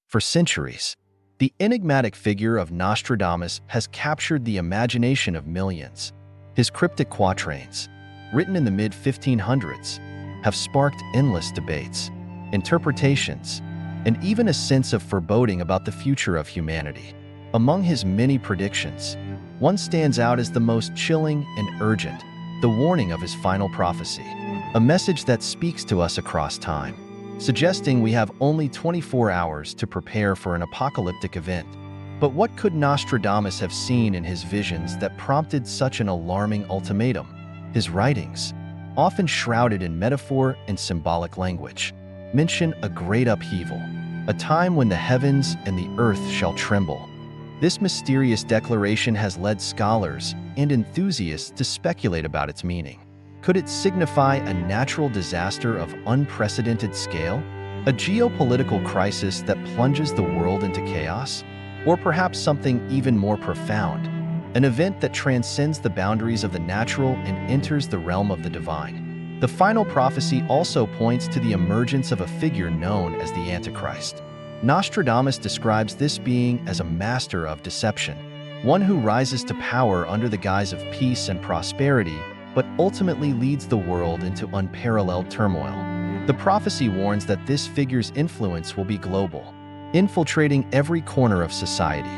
For centuries, the enigmatic figure of Nostradamus has captured the imagination of millions. His cryptic quatrains, written in the mid-1500s, have sparked endless debates, interpretations, and even a sense of foreboding about the future of humanity. Among his many predictions, one stands out as the most chilling and urgent: the warning of his final prophecy, a message that speaks to us across time, suggesting we have only 24 hours to prepare for an apocalyptic event. But what could Nostradamus have seen in his visions that prompted such an alarming ultimatum? His writings, often shrouded in metaphor and symbolic language, mention a great upheaval, a time when the heavens and the earth shall tremble. This mysterious declaration has led scholars and enthusiasts to speculate about its meaning. Could it signify a natural disaster of unprecedented scale? A geopolitical crisis that plunges the world into chaos? Or perhaps something even more profound, an event that transcends the boundaries of the natural and enters the realm of the divine? The final prophecy also points to the emergence of a figure known as the Antichrist. Nostradamus describes this being as a master of deception, one who rises to power under the guise of peace and prosperity, but ultimately leads the world into unparalleled turmoil. The prophecy warns that this figure's influence will be global, infiltrating every corner of society,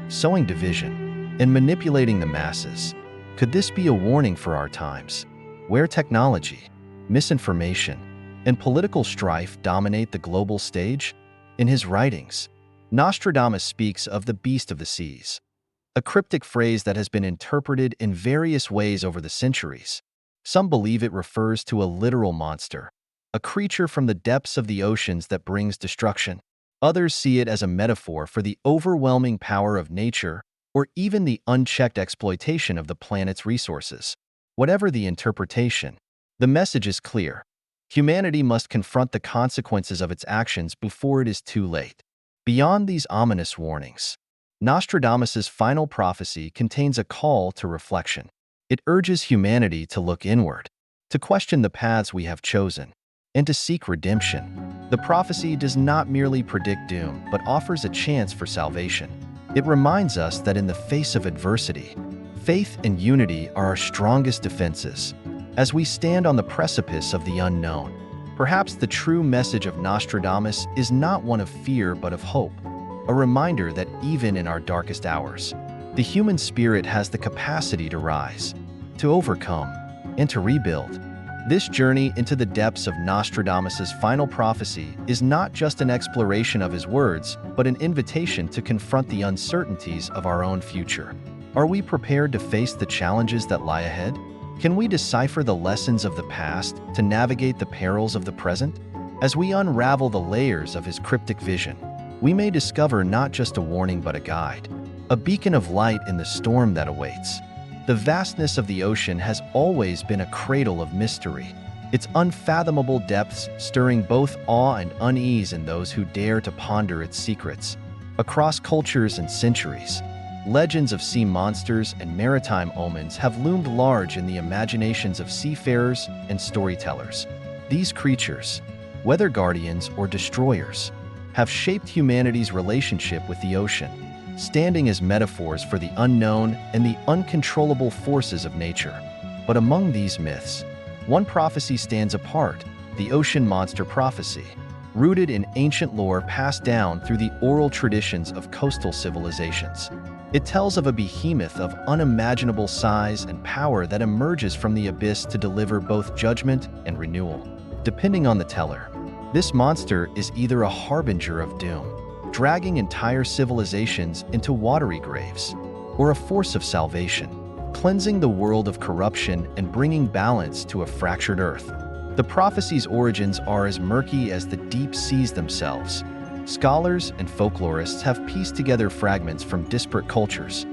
sowing division, and manipulating the masses. Could this be a warning for our times, where technology, misinformation, and political strife dominate the global stage? In his writings, Nostradamus speaks of the beast of the seas, a cryptic phrase that has been interpreted in various ways over the centuries. Some believe it refers to a literal monster, a creature from the depths of the oceans that brings destruction. Others see it as a metaphor for the overwhelming power of nature or even the unchecked exploitation of the planet's resources. Whatever the interpretation, the message is clear. Humanity must confront the consequences of its actions before it is too late. Beyond these ominous warnings, Nostradamus's final prophecy contains a call to reflection. It urges humanity to look inward, to question the paths we have chosen, and to seek redemption. The prophecy does not merely predict doom, but offers a chance for salvation. It reminds us that in the face of adversity, faith and unity are our strongest defenses. As we stand on the precipice of the unknown, perhaps the true message of Nostradamus is not one of fear but of hope, a reminder that even in our darkest hours, the human spirit has the capacity to rise, to overcome, and to rebuild. This journey into the depths of Nostradamus's final prophecy is not just an exploration of his words, but an invitation to confront the uncertainties of our own future. Are we prepared to face the challenges that lie ahead? Can we decipher the lessons of the past to navigate the perils of the present? As we unravel the layers of his cryptic vision, we may discover not just a warning but a guide, a beacon of light in the storm that awaits. The vastness of the ocean has always been a cradle of mystery, its unfathomable depths stirring both awe and unease in those who dare to ponder its secrets. Across cultures and centuries, legends of sea monsters and maritime omens have loomed large in the imaginations of seafarers and storytellers. These creatures, whether guardians or destroyers, have shaped humanity's relationship with the ocean, standing as metaphors for the unknown and the uncontrollable forces of nature. But among these myths, one prophecy stands apart: the ocean monster prophecy, rooted in ancient lore passed down through the oral traditions of coastal civilizations. It tells of a behemoth of unimaginable size and power that emerges from the abyss to deliver both judgment and renewal. Depending on the teller, this monster is either a harbinger of doom, dragging entire civilizations into watery graves, or a force of salvation, cleansing the world of corruption and bringing balance to a fractured earth. The prophecy's origins are as murky as the deep seas themselves. Scholars and folklorists have pieced together fragments from disparate cultures,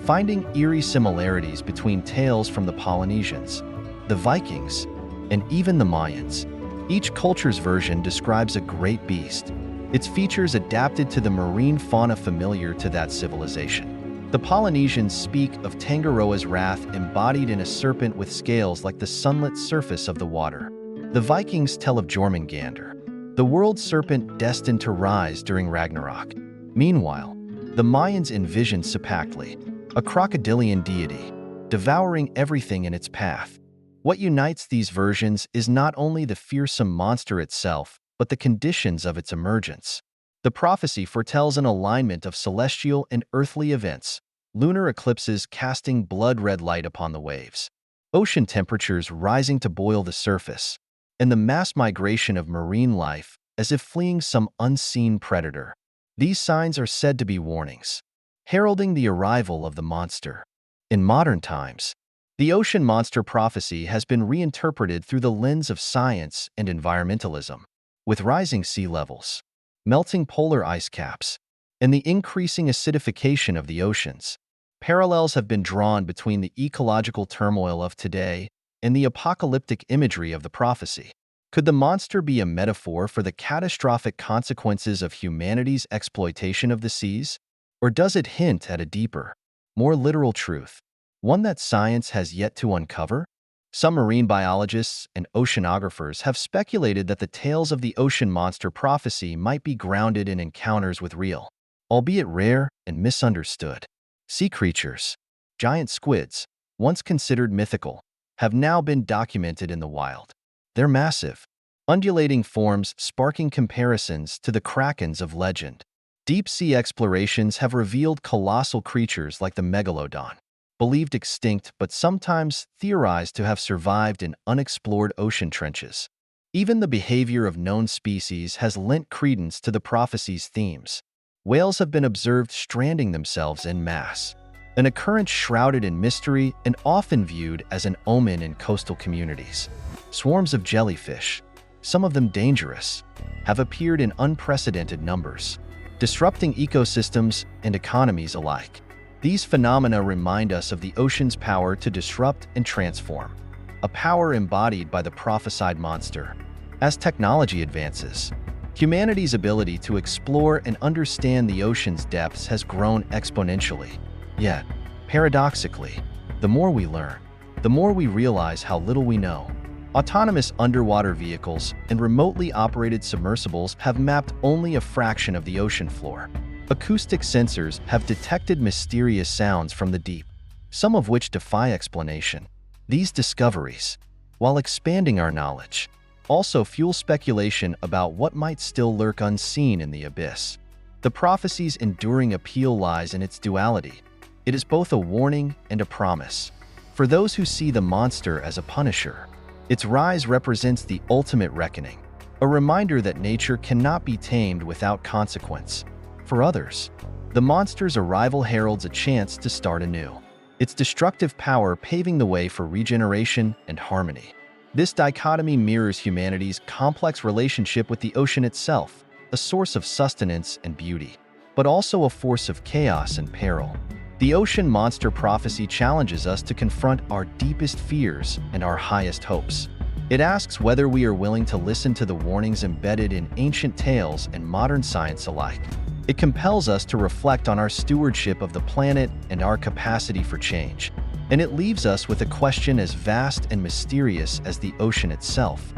finding eerie similarities between tales from the Polynesians, the Vikings, and even the Mayans. Each culture's version describes a great beast, its features adapted to the marine fauna familiar to that civilization. The Polynesians speak of Tangaroa's wrath embodied in a serpent with scales like the sunlit surface of the water. The Vikings tell of Jormungandr, the world serpent destined to rise during Ragnarok. Meanwhile, the Mayans envisioned Cipactli, a crocodilian deity, devouring everything in its path. What unites these versions is not only the fearsome monster itself, but the conditions of its emergence. The prophecy foretells an alignment of celestial and earthly events, lunar eclipses casting blood-red light upon the waves, ocean temperatures rising to boil the surface, and the mass migration of marine life as if fleeing some unseen predator. These signs are said to be warnings, heralding the arrival of the monster. In modern times, the ocean monster prophecy has been reinterpreted through the lens of science and environmentalism. With rising sea levels, melting polar ice caps, and the increasing acidification of the oceans, parallels have been drawn between the ecological turmoil of today and the apocalyptic imagery of the prophecy. Could the monster be a metaphor for the catastrophic consequences of humanity's exploitation of the seas? Or does it hint at a deeper, more literal truth, one that science has yet to uncover? Some marine biologists and oceanographers have speculated that the tales of the ocean monster prophecy might be grounded in encounters with real, albeit rare and misunderstood, sea creatures. Giant squids, once considered mythical, have now been documented in the wild. Their massive, undulating forms sparking comparisons to the krakens of legend. Deep-sea explorations have revealed colossal creatures like the megalodon, believed extinct but sometimes theorized to have survived in unexplored ocean trenches. Even the behavior of known species has lent credence to the prophecy's themes. Whales have been observed stranding themselves en masse, an occurrence shrouded in mystery and often viewed as an omen in coastal communities. Swarms of jellyfish, some of them dangerous, have appeared in unprecedented numbers, disrupting ecosystems and economies alike. These phenomena remind us of the ocean's power to disrupt and transform, a power embodied by the prophesied monster. As technology advances, humanity's ability to explore and understand the ocean's depths has grown exponentially. Yet, paradoxically, the more we learn, the more we realize how little we know. Autonomous underwater vehicles and remotely operated submersibles have mapped only a fraction of the ocean floor. Acoustic sensors have detected mysterious sounds from the deep, some of which defy explanation. These discoveries, while expanding our knowledge, also fuel speculation about what might still lurk unseen in the abyss. The prophecy's enduring appeal lies in its duality. It is both a warning and a promise. For those who see the monster as a punisher, its rise represents the ultimate reckoning, a reminder that nature cannot be tamed without consequence. For others, the monster's arrival heralds a chance to start anew, its destructive power paving the way for regeneration and harmony. This dichotomy mirrors humanity's complex relationship with the ocean itself, a source of sustenance and beauty, but also a force of chaos and peril. The ocean monster prophecy challenges us to confront our deepest fears and our highest hopes. It asks whether we are willing to listen to the warnings embedded in ancient tales and modern science alike. It compels us to reflect on our stewardship of the planet and our capacity for change. And it leaves us with a question as vast and mysterious as the ocean itself.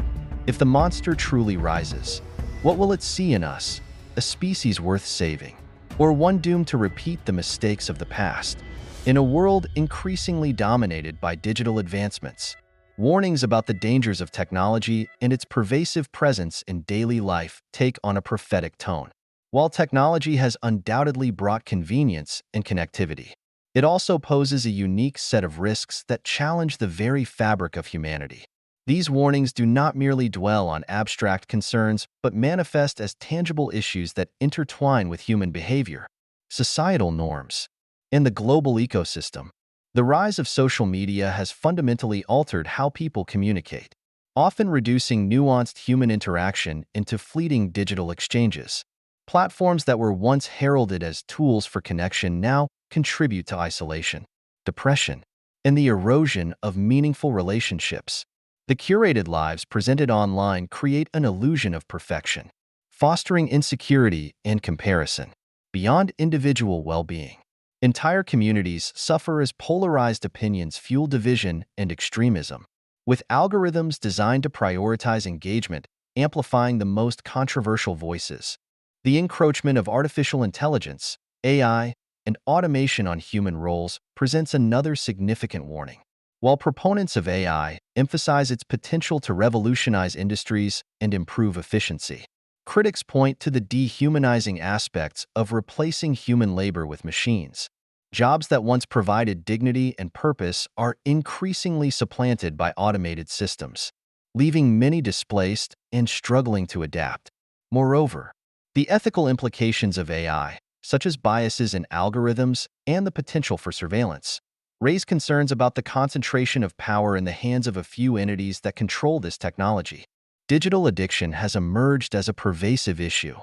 If the monster truly rises, what will it see in us? A species worth saving, or one doomed to repeat the mistakes of the past? In a world increasingly dominated by digital advancements, warnings about the dangers of technology and its pervasive presence in daily life take on a prophetic tone. While technology has undoubtedly brought convenience and connectivity, it also poses a unique set of risks that challenge the very fabric of humanity. These warnings do not merely dwell on abstract concerns, but manifest as tangible issues that intertwine with human behavior, societal norms, and the global ecosystem. The rise of social media has fundamentally altered how people communicate, often reducing nuanced human interaction into fleeting digital exchanges. Platforms that were once heralded as tools for connection now contribute to isolation, depression, and the erosion of meaningful relationships. The curated lives presented online create an illusion of perfection, fostering insecurity and comparison. Beyond individual well-being, entire communities suffer as polarized opinions fuel division and extremism. With algorithms designed to prioritize engagement amplifying the most controversial voices. The encroachment of artificial intelligence, AI, and automation on human roles presents another significant warning. While proponents of AI emphasize its potential to revolutionize industries and improve efficiency, critics point to the dehumanizing aspects of replacing human labor with machines. Jobs that once provided dignity and purpose are increasingly supplanted by automated systems, leaving many displaced and struggling to adapt. Moreover, the ethical implications of AI, such as biases in algorithms and the potential for surveillance, raise concerns about the concentration of power in the hands of a few entities that control this technology. Digital addiction has emerged as a pervasive issue,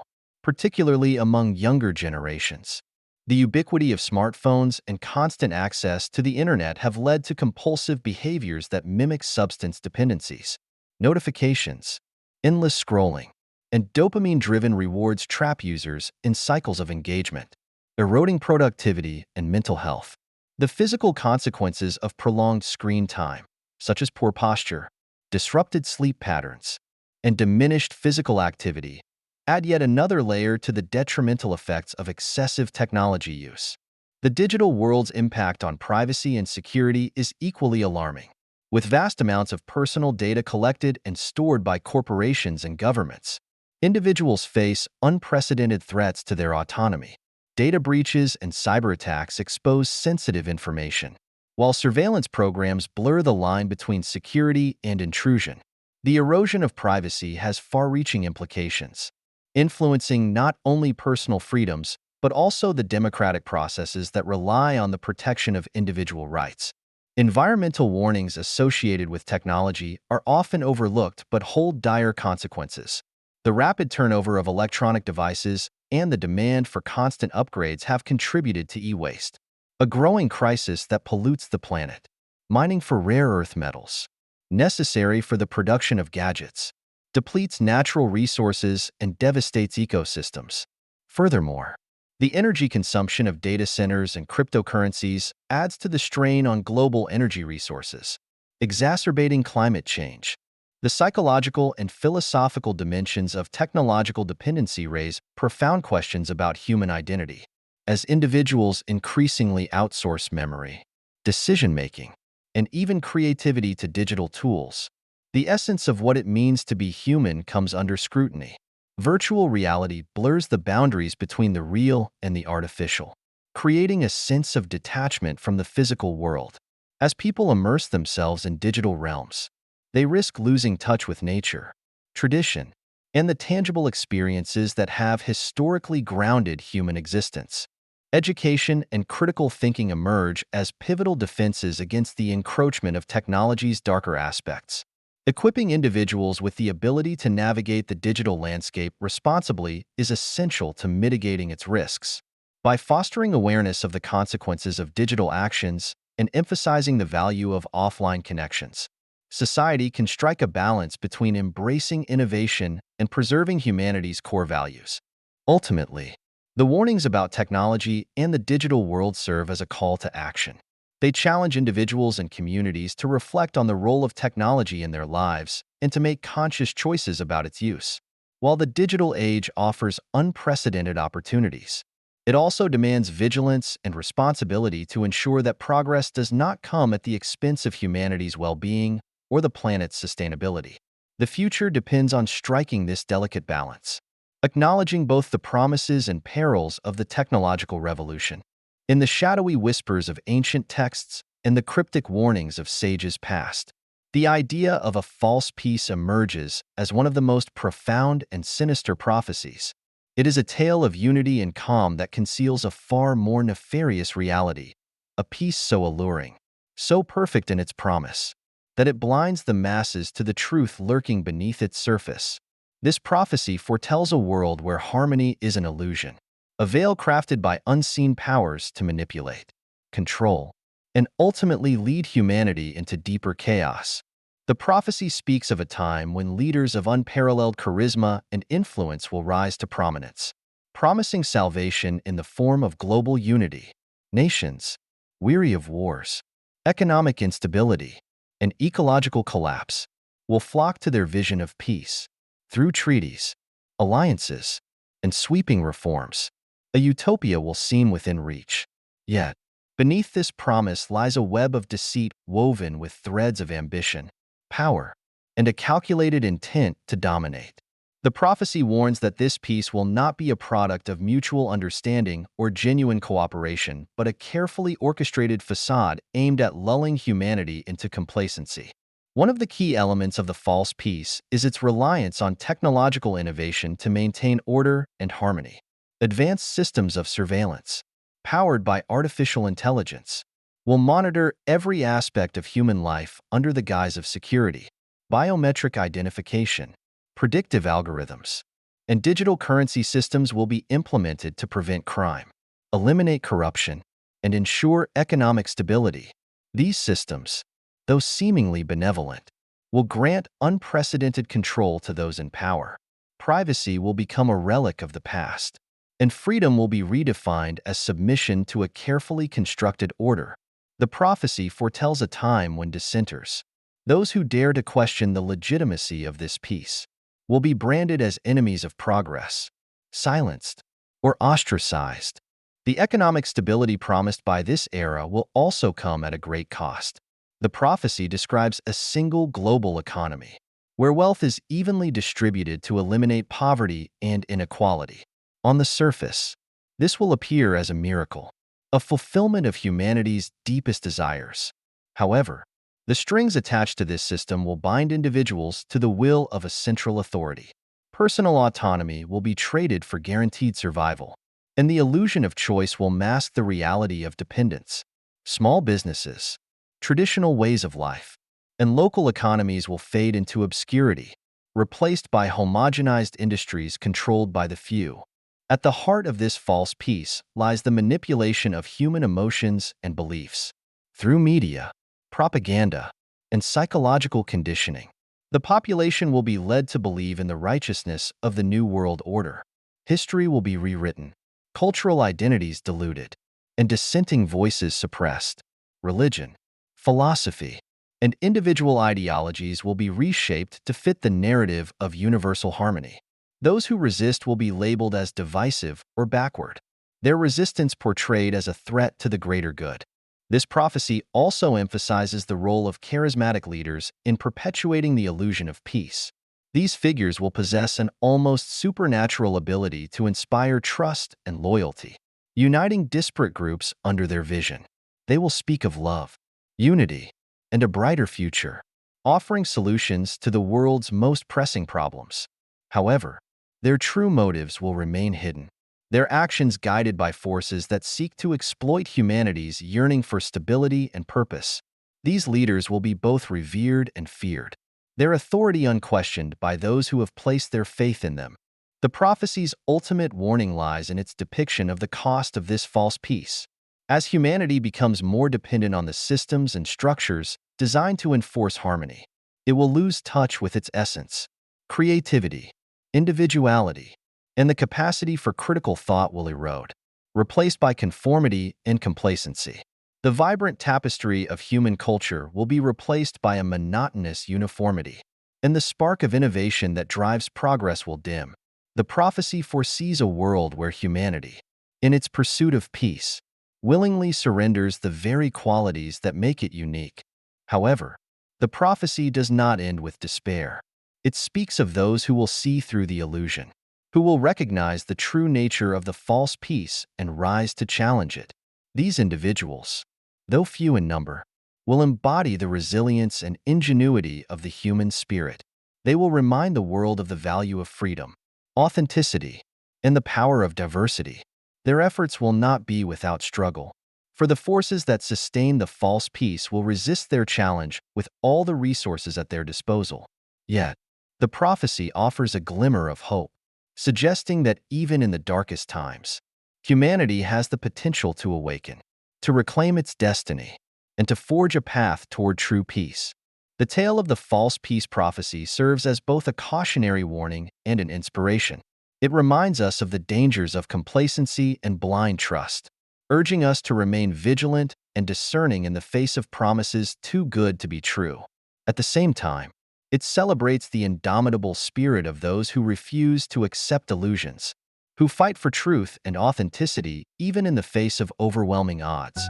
particularly among younger generations. The ubiquity of smartphones and constant access to the internet have led to compulsive behaviors that mimic substance dependencies. Notifications, endless scrolling, and dopamine-driven rewards trap users in cycles of engagement, eroding productivity and mental health. The physical consequences of prolonged screen time, such as poor posture, disrupted sleep patterns, and diminished physical activity, add yet another layer to the detrimental effects of excessive technology use. The digital world's impact on privacy and security is equally alarming. With vast amounts of personal data collected and stored by corporations and governments, individuals face unprecedented threats to their autonomy. Data breaches and cyber attacks expose sensitive information, while surveillance programs blur the line between security and intrusion. The erosion of privacy has far-reaching implications, influencing not only personal freedoms, but also the democratic processes that rely on the protection of individual rights. Environmental warnings associated with technology are often overlooked but hold dire consequences. The rapid turnover of electronic devices and the demand for constant upgrades have contributed to e-waste, a growing crisis that pollutes the planet. Mining for rare earth metals, necessary for the production of gadgets, depletes natural resources and devastates ecosystems. Furthermore, the energy consumption of data centers and cryptocurrencies adds to the strain on global energy resources, exacerbating climate change. The psychological and philosophical dimensions of technological dependency raise profound questions about human identity. As individuals increasingly outsource memory, decision-making, and even creativity to digital tools, the essence of what it means to be human comes under scrutiny. Virtual reality blurs the boundaries between the real and the artificial, creating a sense of detachment from the physical world. As people immerse themselves in digital realms, they risk losing touch with nature, tradition, and the tangible experiences that have historically grounded human existence. Education and critical thinking emerge as pivotal defenses against the encroachment of technology's darker aspects. Equipping individuals with the ability to navigate the digital landscape responsibly is essential to mitigating its risks. By fostering awareness of the consequences of digital actions and emphasizing the value of offline connections, society can strike a balance between embracing innovation and preserving humanity's core values. Ultimately, the warnings about technology and the digital world serve as a call to action. They challenge individuals and communities to reflect on the role of technology in their lives and to make conscious choices about its use. While the digital age offers unprecedented opportunities, it also demands vigilance and responsibility to ensure that progress does not come at the expense of humanity's well-being or the planet's sustainability. The future depends on striking this delicate balance, acknowledging both the promises and perils of the technological revolution. In the shadowy whispers of ancient texts and the cryptic warnings of sages past, the idea of a false peace emerges as one of the most profound and sinister prophecies. It is a tale of unity and calm that conceals a far more nefarious reality, a peace so alluring, so perfect in its promise, that it blinds the masses to the truth lurking beneath its surface. This prophecy foretells a world where harmony is an illusion, a veil crafted by unseen powers to manipulate, control, and ultimately lead humanity into deeper chaos. The prophecy speaks of a time when leaders of unparalleled charisma and influence will rise to prominence, promising salvation in the form of global unity. Nations, weary of wars, economic instability, and ecological collapse, will flock to their vision of peace. Through treaties, alliances, and sweeping reforms, a utopia will seem within reach. Yet, beneath this promise lies a web of deceit woven with threads of ambition, power, and a calculated intent to dominate. The prophecy warns that this peace will not be a product of mutual understanding or genuine cooperation, but a carefully orchestrated facade aimed at lulling humanity into complacency. One of the key elements of the false peace is its reliance on technological innovation to maintain order and harmony. Advanced systems of surveillance, powered by artificial intelligence, will monitor every aspect of human life under the guise of security. Biometric identification, predictive algorithms, and digital currency systems will be implemented to prevent crime, eliminate corruption, and ensure economic stability. These systems, though seemingly benevolent, will grant unprecedented control to those in power. Privacy will become a relic of the past, and freedom will be redefined as submission to a carefully constructed order. The prophecy foretells a time when dissenters, those who dare to question the legitimacy of this peace, will be branded as enemies of progress, silenced, or ostracized. The economic stability promised by this era will also come at a great cost. The prophecy describes a single global economy, where wealth is evenly distributed to eliminate poverty and inequality. On the surface, this will appear as a miracle, a fulfillment of humanity's deepest desires. However, the strings attached to this system will bind individuals to the will of a central authority. Personal autonomy will be traded for guaranteed survival, and the illusion of choice will mask the reality of dependence. Small businesses, traditional ways of life, and local economies will fade into obscurity, replaced by homogenized industries controlled by the few. At the heart of this false peace lies the manipulation of human emotions and beliefs. Through media, propaganda, and psychological conditioning, the population will be led to believe in the righteousness of the New World Order. History will be rewritten, cultural identities diluted, and dissenting voices suppressed. Religion, philosophy, and individual ideologies will be reshaped to fit the narrative of universal harmony. Those who resist will be labeled as divisive or backward, their resistance portrayed as a threat to the greater good. This prophecy also emphasizes the role of charismatic leaders in perpetuating the illusion of peace. These figures will possess an almost supernatural ability to inspire trust and loyalty, uniting disparate groups under their vision. They will speak of love, unity, and a brighter future, offering solutions to the world's most pressing problems. However, their true motives will remain hidden, their actions guided by forces that seek to exploit humanity's yearning for stability and purpose. These leaders will be both revered and feared, their authority unquestioned by those who have placed their faith in them. The prophecy's ultimate warning lies in its depiction of the cost of this false peace. As humanity becomes more dependent on the systems and structures designed to enforce harmony, it will lose touch with its essence. Creativity, individuality, and the capacity for critical thought will erode, replaced by conformity and complacency. The vibrant tapestry of human culture will be replaced by a monotonous uniformity, and the spark of innovation that drives progress will dim. The prophecy foresees a world where humanity, in its pursuit of peace, willingly surrenders the very qualities that make it unique. However, the prophecy does not end with despair. It speaks of those who will see through the illusion, who will recognize the true nature of the false peace and rise to challenge it. These individuals, though few in number, will embody the resilience and ingenuity of the human spirit. They will remind the world of the value of freedom, authenticity, and the power of diversity. Their efforts will not be without struggle, for the forces that sustain the false peace will resist their challenge with all the resources at their disposal. Yet, the prophecy offers a glimmer of hope, suggesting that even in the darkest times, humanity has the potential to awaken, to reclaim its destiny, and to forge a path toward true peace. The tale of the false peace prophecy serves as both a cautionary warning and an inspiration. It reminds us of the dangers of complacency and blind trust, urging us to remain vigilant and discerning in the face of promises too good to be true. At the same time, It celebrates the indomitable spirit of those who refuse to accept illusions, who fight for truth and authenticity even in the face of overwhelming odds.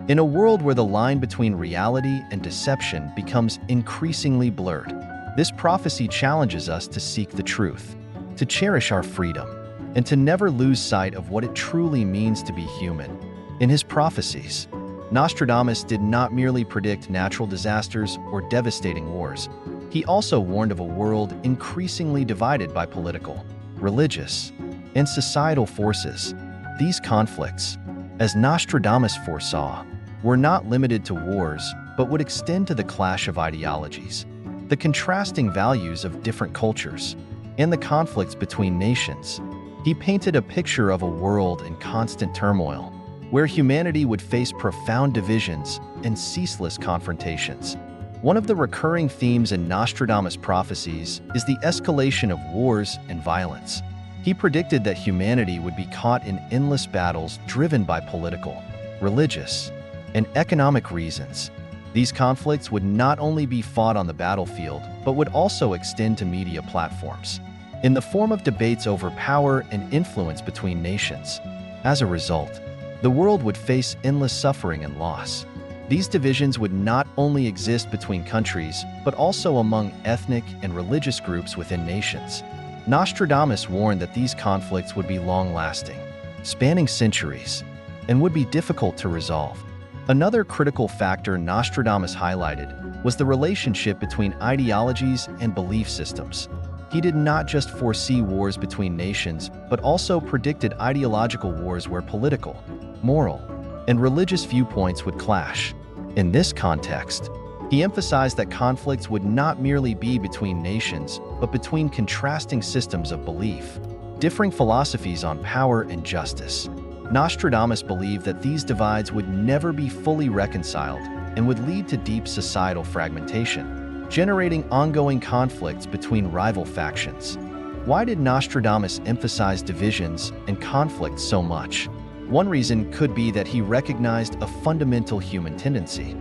In a world where the line between reality and deception becomes increasingly blurred, this prophecy challenges us to seek the truth, to cherish our freedom, and to never lose sight of what it truly means to be human. In his prophecies, Nostradamus did not merely predict natural disasters or devastating wars. He also warned of a world increasingly divided by political, religious, and societal forces. These conflicts, as Nostradamus foresaw, were not limited to wars, but would extend to the clash of ideologies, the contrasting values of different cultures, and the conflicts between nations. He painted a picture of a world in constant turmoil, where humanity would face profound divisions and ceaseless confrontations. One of the recurring themes in Nostradamus' prophecies is the escalation of wars and violence. He predicted that humanity would be caught in endless battles driven by political, religious, and economic reasons. These conflicts would not only be fought on the battlefield, but would also extend to media platforms, in the form of debates over power and influence between nations. As a result, the world would face endless suffering and loss. These divisions would not only exist between countries, but also among ethnic and religious groups within nations. Nostradamus warned that these conflicts would be long-lasting, spanning centuries, and would be difficult to resolve. Another critical factor Nostradamus highlighted was the relationship between ideologies and belief systems. He did not just foresee wars between nations, but also predicted ideological wars where political, moral, and religious viewpoints would clash. In this context, he emphasized that conflicts would not merely be between nations, but between contrasting systems of belief, differing philosophies on power and justice. Nostradamus believed that these divides would never be fully reconciled and would lead to deep societal fragmentation, generating ongoing conflicts between rival factions. Why did Nostradamus emphasize divisions and conflict so much? One reason could be that he recognized a fundamental human tendency.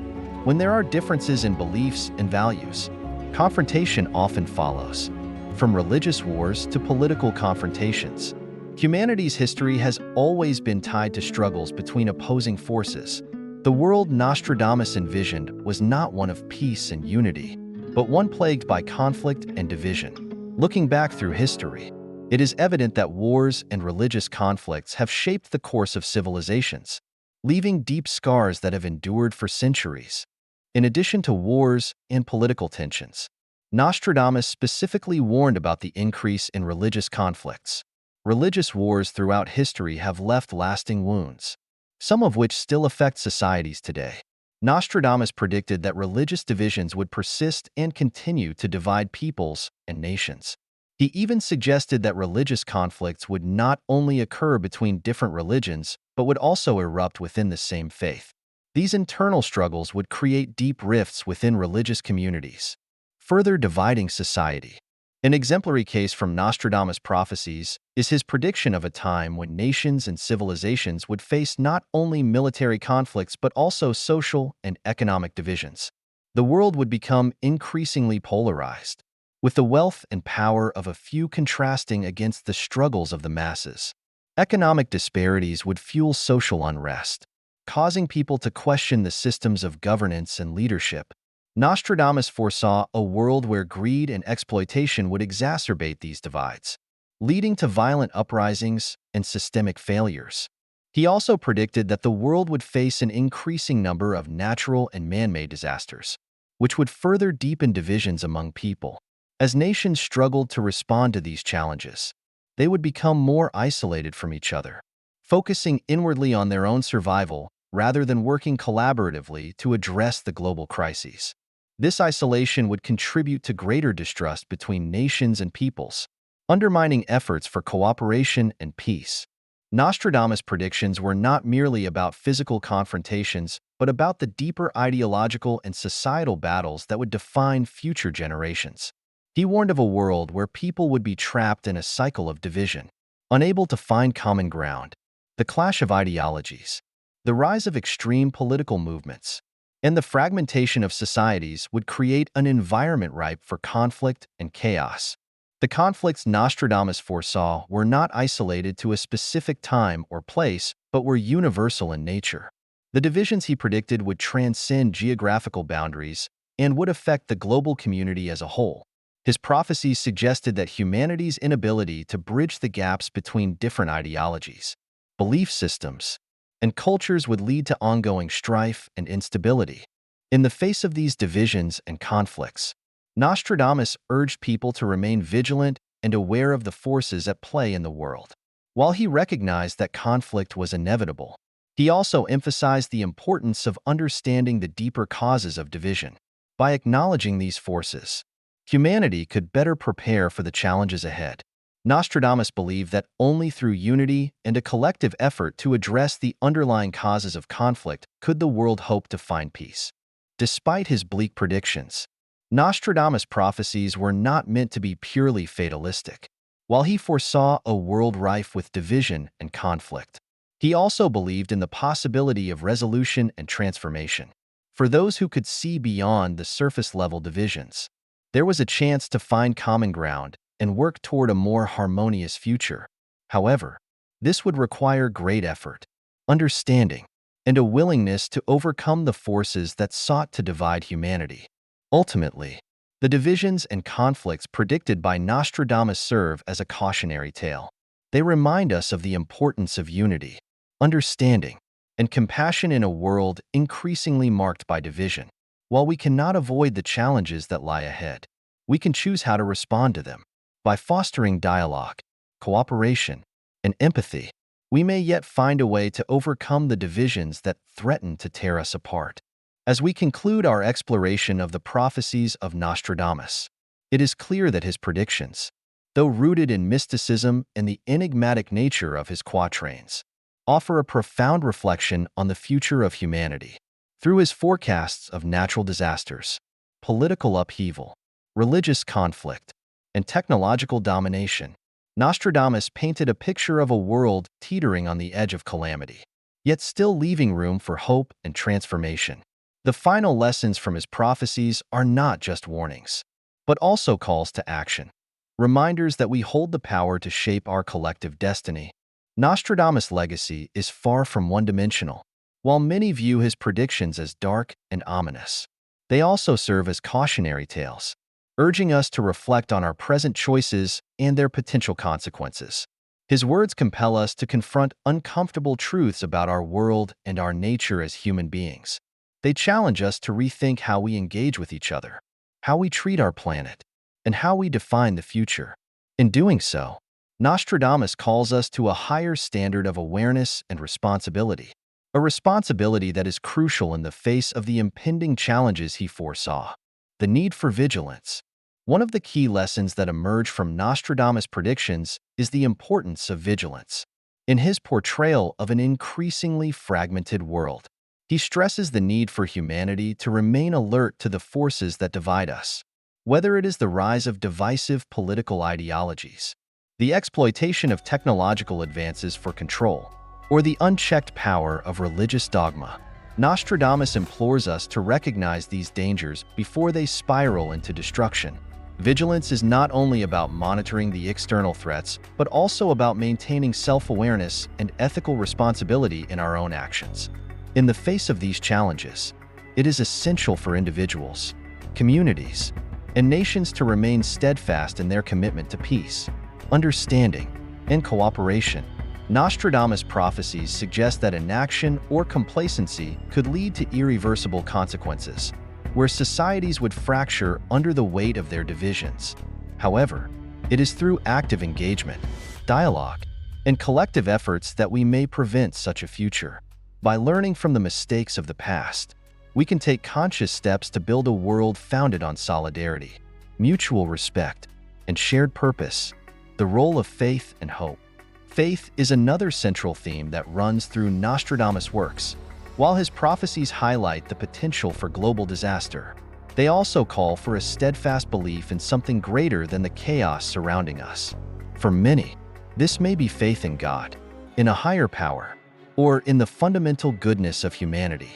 When there are differences in beliefs and values, confrontation often follows. From religious wars to political confrontations, humanity's history has always been tied to struggles between opposing forces. The world Nostradamus envisioned was not one of peace and unity, but one plagued by conflict and division. Looking back through history, it is evident that wars and religious conflicts have shaped the course of civilizations, leaving deep scars that have endured for centuries. In addition to wars and political tensions, Nostradamus specifically warned about the increase in religious conflicts. Religious wars throughout history have left lasting wounds, some of which still affect societies today. Nostradamus predicted that religious divisions would persist and continue to divide peoples and nations. He even suggested that religious conflicts would not only occur between different religions, but would also erupt within the same faith. These internal struggles would create deep rifts within religious communities, further dividing society. An exemplary case from Nostradamus' prophecies is his prediction of a time when nations and civilizations would face not only military conflicts but also social and economic divisions. The world would become increasingly polarized, with the wealth and power of a few contrasting against the struggles of the masses. Economic disparities would fuel social unrest, causing people to question the systems of governance and leadership. Nostradamus foresaw a world where greed and exploitation would exacerbate these divides, leading to violent uprisings and systemic failures. He also predicted that the world would face an increasing number of natural and man-made disasters, which would further deepen divisions among people. As nations struggled to respond to these challenges, they would become more isolated from each other, focusing inwardly on their own survival rather than working collaboratively to address the global crises. This isolation would contribute to greater distrust between nations and peoples, undermining efforts for cooperation and peace. Nostradamus' predictions were not merely about physical confrontations, but about the deeper ideological and societal battles that would define future generations. He warned of a world where people would be trapped in a cycle of division, unable to find common ground. The clash of ideologies, the rise of extreme political movements, and the fragmentation of societies would create an environment ripe for conflict and chaos. The conflicts Nostradamus foresaw were not isolated to a specific time or place, but were universal in nature. The divisions he predicted would transcend geographical boundaries and would affect the global community as a whole. His prophecies suggested that humanity's inability to bridge the gaps between different ideologies, belief systems, and cultures would lead to ongoing strife and instability. In the face of these divisions and conflicts, Nostradamus urged people to remain vigilant and aware of the forces at play in the world. While he recognized that conflict was inevitable, he also emphasized the importance of understanding the deeper causes of division. By acknowledging these forces, humanity could better prepare for the challenges ahead. Nostradamus believed that only through unity and a collective effort to address the underlying causes of conflict could the world hope to find peace. Despite his bleak predictions, Nostradamus' prophecies were not meant to be purely fatalistic. While he foresaw a world rife with division and conflict, he also believed in the possibility of resolution and transformation. For those who could see beyond the surface-level divisions, there was a chance to find common ground and work toward a more harmonious future. However, this would require great effort, understanding, and a willingness to overcome the forces that sought to divide humanity. Ultimately, the divisions and conflicts predicted by Nostradamus serve as a cautionary tale. They remind us of the importance of unity, understanding, and compassion in a world increasingly marked by division. While we cannot avoid the challenges that lie ahead, we can choose how to respond to them. By fostering dialogue, cooperation, and empathy, we may yet find a way to overcome the divisions that threaten to tear us apart. As we conclude our exploration of the prophecies of Nostradamus, it is clear that his predictions, though rooted in mysticism and the enigmatic nature of his quatrains, offer a profound reflection on the future of humanity. Through his forecasts of natural disasters, political upheaval, religious conflict, and technological domination, Nostradamus painted a picture of a world teetering on the edge of calamity, yet still leaving room for hope and transformation. The final lessons from his prophecies are not just warnings, but also calls to action, reminders that we hold the power to shape our collective destiny. Nostradamus' legacy is far from one-dimensional. While many view his predictions as dark and ominous, they also serve as cautionary tales, urging us to reflect on our present choices and their potential consequences. His words compel us to confront uncomfortable truths about our world and our nature as human beings. They challenge us to rethink how we engage with each other, how we treat our planet, and how we define the future. In doing so, Nostradamus calls us to a higher standard of awareness and responsibility, a responsibility that is crucial in the face of the impending challenges he foresaw. The need for vigilance. One of the key lessons that emerge from Nostradamus' predictions is the importance of vigilance. In his portrayal of an increasingly fragmented world, he stresses the need for humanity to remain alert to the forces that divide us. Whether it is the rise of divisive political ideologies, the exploitation of technological advances for control, or the unchecked power of religious dogma, Nostradamus implores us to recognize these dangers before they spiral into destruction. Vigilance is not only about monitoring the external threats, but also about maintaining self-awareness and ethical responsibility in our own actions. In the face of these challenges, it is essential for individuals, communities, and nations to remain steadfast in their commitment to peace, understanding, and cooperation. Nostradamus' prophecies suggest that inaction or complacency could lead to irreversible consequences, where societies would fracture under the weight of their divisions. However, it is through active engagement, dialogue, and collective efforts that we may prevent such a future. By learning from the mistakes of the past, we can take conscious steps to build a world founded on solidarity, mutual respect, and shared purpose. The role of faith and hope. Faith is another central theme that runs through Nostradamus' works. While his prophecies highlight the potential for global disaster, they also call for a steadfast belief in something greater than the chaos surrounding us. For many, this may be faith in God, in a higher power, or in the fundamental goodness of humanity.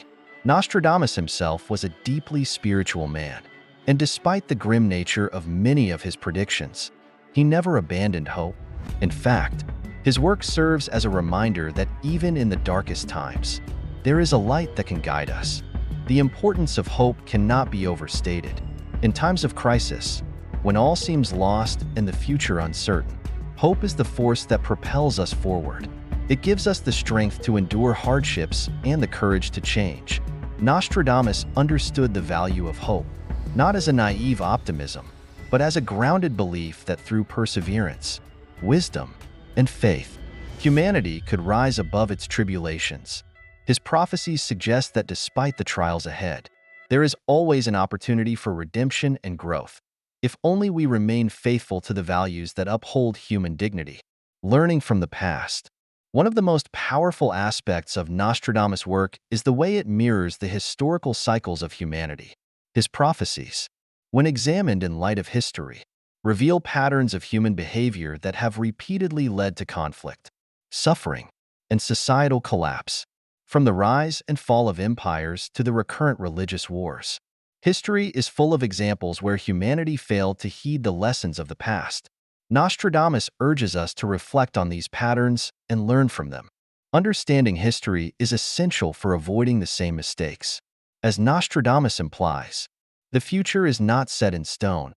Nostradamus himself was a deeply spiritual man, and despite the grim nature of many of his predictions, he never abandoned hope. In fact, his work serves as a reminder that even in the darkest times, there is a light that can guide us. The importance of hope cannot be overstated. In times of crisis, when all seems lost and the future uncertain, hope is the force that propels us forward. It gives us the strength to endure hardships and the courage to change. Nostradamus understood the value of hope, not as a naive optimism, but as a grounded belief that through perseverance, wisdom, and faith, humanity could rise above its tribulations. His prophecies suggest that despite the trials ahead, there is always an opportunity for redemption and growth, if only we remain faithful to the values that uphold human dignity. Learning from the past. One of the most powerful aspects of Nostradamus' work is the way it mirrors the historical cycles of humanity. His prophecies, when examined in light of history, reveal patterns of human behavior that have repeatedly led to conflict, suffering, and societal collapse. From the rise and fall of empires to the recurrent religious wars, history is full of examples where humanity failed to heed the lessons of the past. Nostradamus urges us to reflect on these patterns and learn from them. Understanding history is essential for avoiding the same mistakes. As Nostradamus implies, the future is not set in stone.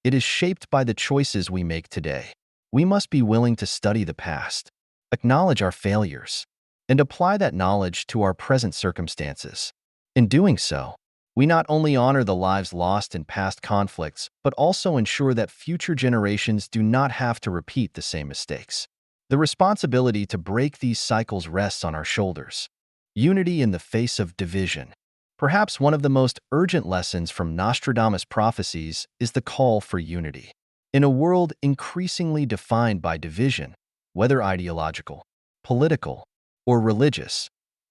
It is shaped by the choices we make today. We must be willing to study the past, acknowledge our failures, and apply that knowledge to our present circumstances. In doing so, we not only honor the lives lost in past conflicts, but also ensure that future generations do not have to repeat the same mistakes. The responsibility to break these cycles rests on our shoulders. Unity in the face of division. Perhaps one of the most urgent lessons from Nostradamus' prophecies is the call for unity. In a world increasingly defined by division, whether ideological, political, or religious,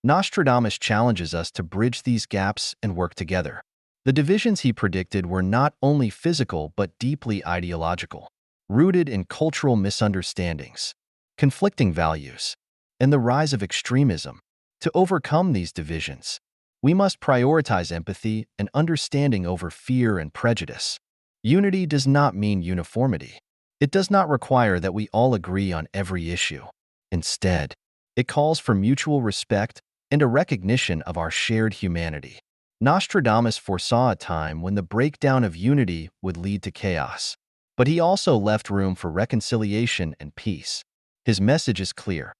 Nostradamus challenges us to bridge these gaps and work together. The divisions he predicted were not only physical but deeply ideological, rooted in cultural misunderstandings, conflicting values, and the rise of extremism. To overcome these divisions, we must prioritize empathy and understanding over fear and prejudice. Unity does not mean uniformity. It does not require that we all agree on every issue. Instead, it calls for mutual respect and a recognition of our shared humanity. Nostradamus foresaw a time when the breakdown of unity would lead to chaos, but he also left room for reconciliation and peace. His message is clear.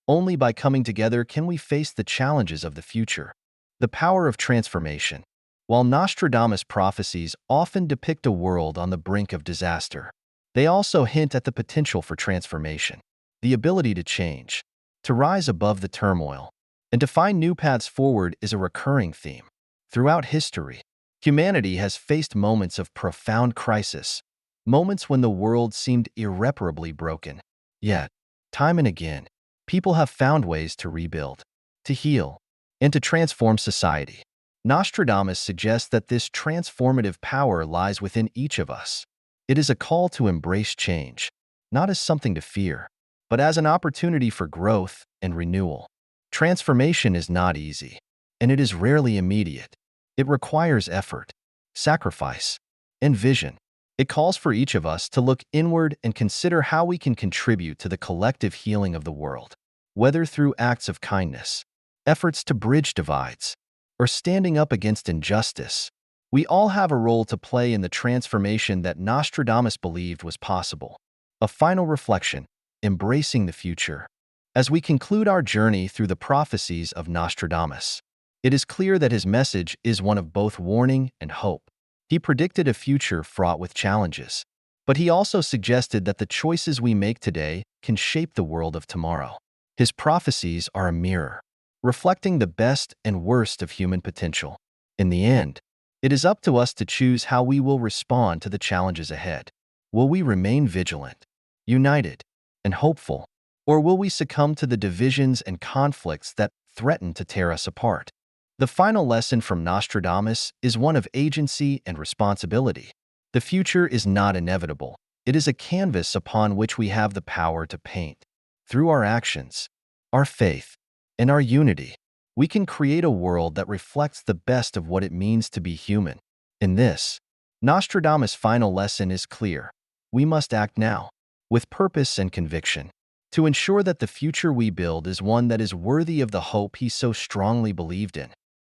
Only by coming together can we face the challenges of the future. The power of transformation. While Nostradamus' prophecies often depict a world on the brink of disaster, they also hint at the potential for transformation, the ability to change, to rise above the turmoil, and to find new paths forward is a recurring theme. Throughout history, humanity has faced moments of profound crisis, moments when the world seemed irreparably broken. Yet, time and again, people have found ways to rebuild, to heal, and to transform society. Nostradamus suggests that this transformative power lies within each of us. It is a call to embrace change, not as something to fear, but as an opportunity for growth and renewal. Transformation is not easy, and it is rarely immediate. It requires effort, sacrifice, and vision. It calls for each of us to look inward and consider how we can contribute to the collective healing of the world, whether through acts of kindness, efforts to bridge divides, or standing up against injustice. We all have a role to play in the transformation that Nostradamus believed was possible. A final reflection, embracing the future. As we conclude our journey through the prophecies of Nostradamus, it is clear that his message is one of both warning and hope. He predicted a future fraught with challenges, but he also suggested that the choices we make today can shape the world of tomorrow. His prophecies are a mirror, reflecting the best and worst of human potential. In the end, it is up to us to choose how we will respond to the challenges ahead. Will we remain vigilant, united, and hopeful, or will we succumb to the divisions and conflicts that threaten to tear us apart? The final lesson from Nostradamus is one of agency and responsibility. The future is not inevitable. It is a canvas upon which we have the power to paint. Through our actions, our faith, and our unity, We can create a world that reflects the best of what it means to be human. In this, Nostradamus' final lesson is clear. We must act now, with purpose and conviction, to ensure that the future we build is one that is worthy of the hope he so strongly believed in.